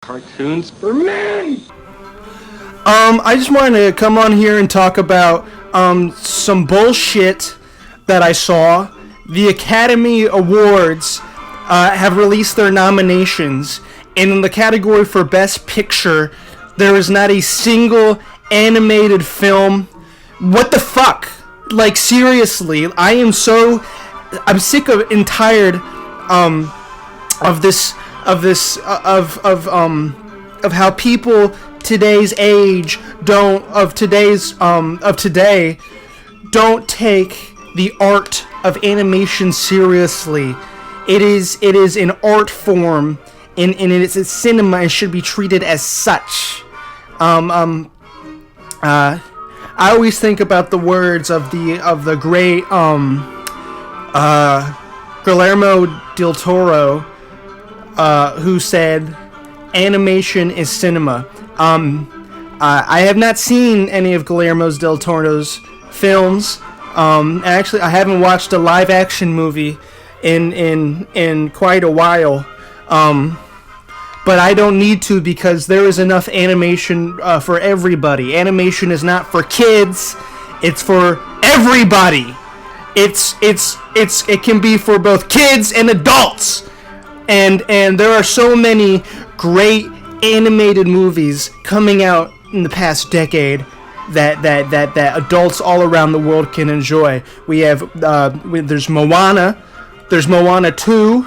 Cartoons for men! I just wanted to come on here and talk about some bullshit that I saw. The Academy Awards have released their nominations, and in the category for Best Picture, there is not a single animated film. What the fuck? Like, seriously, I'm sick of and tired of how people today's age don't take the art of animation seriously. It is an art form, and it's a cinema and should be treated as such. I always think about the words of the great Guillermo del Toro, who said, "Animation is cinema." I have not seen any of Guillermo del Toro's films. Actually, I haven't watched a live-action movie in quite a while. But I don't need to, because there is enough animation for everybody. Animation is not for kids; it's for everybody. It can be for both kids and adults. And there are so many great animated movies coming out in the past decade that adults all around the world can enjoy. We have there's Moana, there's Moana 2,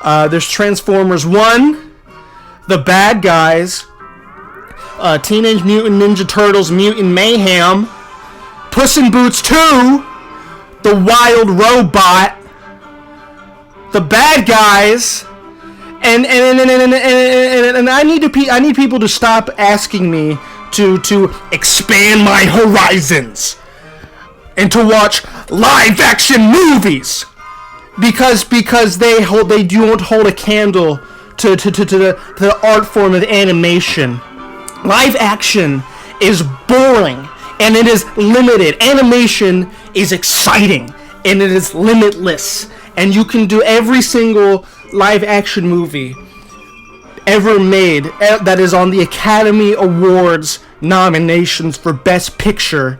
there's Transformers 1, The Bad Guys, Teenage Mutant Ninja Turtles Mutant Mayhem, Puss in Boots 2, The Wild Robot, The Bad Guys, and I need people to stop asking me to expand my horizons and to watch live action movies because they don't hold a candle to the art form of animation. Live action is boring and it is limited. Animation is exciting and it is limitless. And you can do every single live action movie ever made that is on the Academy Awards nominations for Best Picture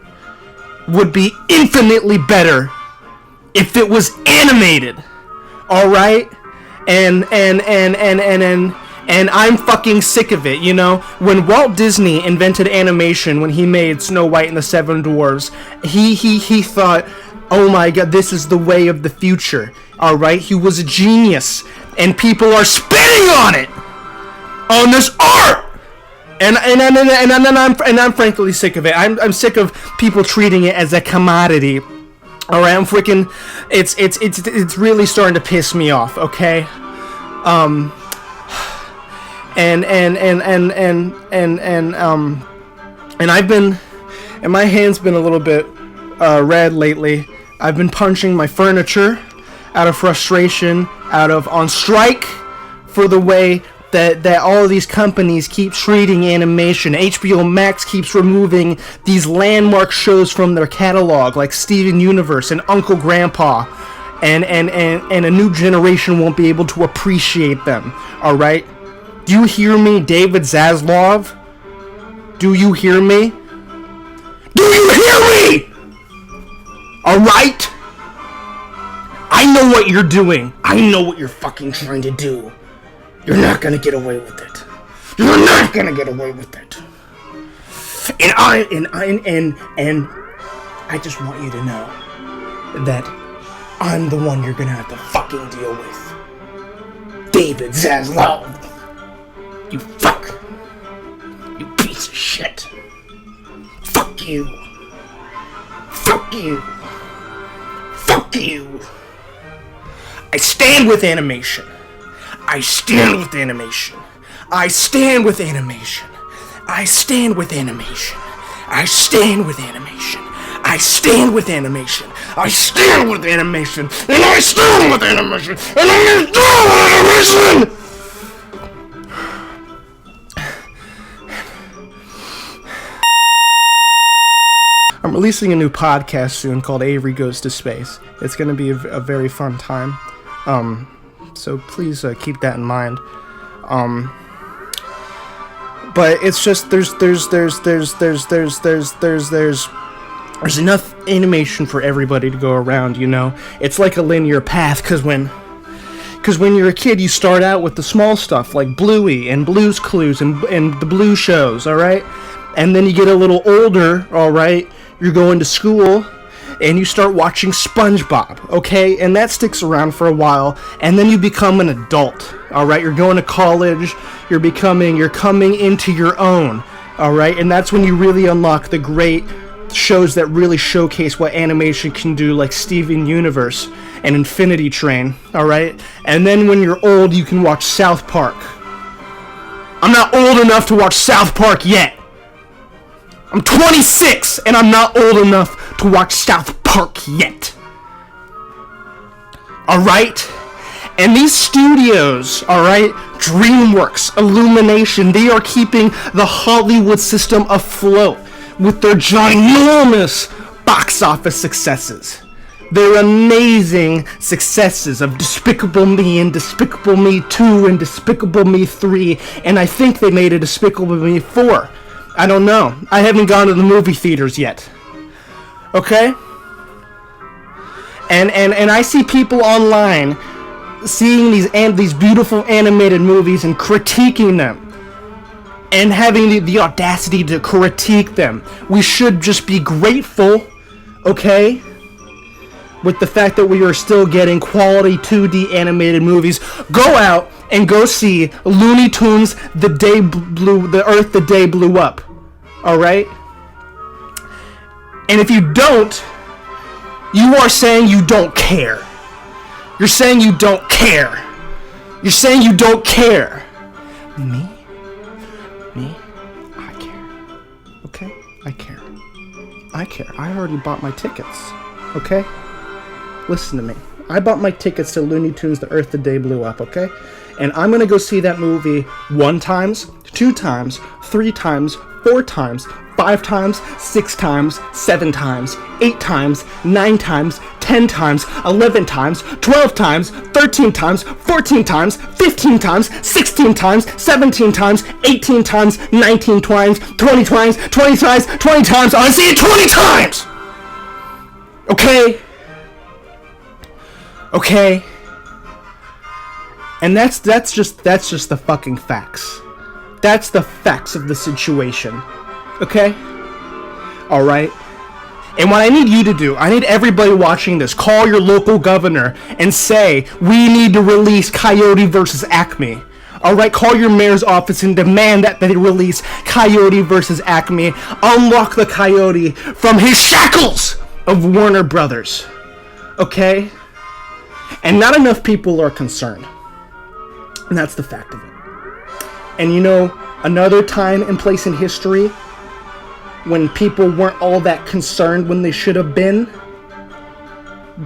would be infinitely better if it was animated. All right? And I'm fucking sick of it, you know? When Walt Disney invented animation, when he made Snow White and the Seven Dwarfs, he thought, oh my god, this is the way of the future. All right? He was a genius, and people are spitting on it, on this art. And I'm frankly sick of it. I'm sick of people treating it as a commodity. All right, I'm freaking. It's really starting to piss me off. Okay. And I've been, and my hand's been a little bit red lately. I've been punching my furniture out of frustration, on strike for the way that all of these companies keep treating animation. HBO Max keeps removing these landmark shows from their catalog, like Steven Universe and Uncle Grandpa, and a new generation won't be able to appreciate them. All right, do you hear me, David Zaslav? Do you hear me? Do you hear me? All right. I know what you're doing. I know what you're fucking trying to do. You're not gonna get away with it. You're not gonna get away with it. And I just want you to know that I'm the one you're gonna have to fucking deal with. David Zaslav. You fuck. You piece of shit. Fuck you. Fuck you. Fuck you. I stand with animation. I stand with animation. I stand with animation. I stand with animation. I stand with animation. I stand with animation. I stand with animation. And I stand with animation. And I stand with animation! I'm releasing a new podcast soon called Avery Goes to Space. It's going to be a very fun time. So please keep that in mind. But it's just there's enough animation for everybody to go around, you know. It's like a linear path, because when you're a kid, you start out with the small stuff like Bluey and Blue's Clues and the Blue shows, all right? And then you get a little older, all right? You're going to school and you start watching SpongeBob, okay? And that sticks around for a while, and then you become an adult, all right? You're going to college, you're coming into your own, all right? And that's when you really unlock the great shows that really showcase what animation can do, like Steven Universe and Infinity Train, all right? And then when you're old, you can watch South Park. I'm not old enough to watch South Park yet. I'm 26 and I'm not old enough to watch South Park yet. All right? And these studios, all right, DreamWorks, Illumination, they are keeping the Hollywood system afloat with their ginormous box office successes. Their amazing successes of Despicable Me and Despicable Me 2 and Despicable Me 3, and I think they made a Despicable Me 4. I don't know. I haven't gone to the movie theaters yet. Okay? And I see people online seeing these beautiful animated movies and critiquing them. And having the audacity to critique them. We should just be grateful, okay, with the fact that we are still getting quality 2D animated movies. Go out and go see Looney Tunes the Earth the Day Blew Up. Alright? And if you don't, you are saying you don't care. You're saying you don't care. You're saying you don't care. Me? I care. Okay? I care. I already bought my tickets. Okay? Listen to me. I bought my tickets to Looney Tunes The Earth the Day Blew Up, okay? And I'm gonna go see that movie 1 times, 2 times, 3 times, 4 times, 5 times, 6 times, 7 times, 8 times, 9 times, 10 times, 11 times, 12 times, 13 times, 14 times, 15 times, 16 times, 17 times, 18 times, 19 times, 20 times, 20 times, 20 times. I want to see it 20 times! Okay? Okay? And that's just the fucking facts. That's the facts of the situation. Okay? Alright? And what I need you to do, I need everybody watching this, call your local governor and say, we need to release Coyote versus Acme. Alright, call your mayor's office and demand that they release Coyote versus Acme. Unlock the Coyote from his shackles of Warner Brothers. Okay? And not enough people are concerned. And that's the fact of it. And you know, another time and place in history when people weren't all that concerned when they should have been?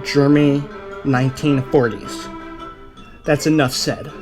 Germany, 1940s. That's enough said.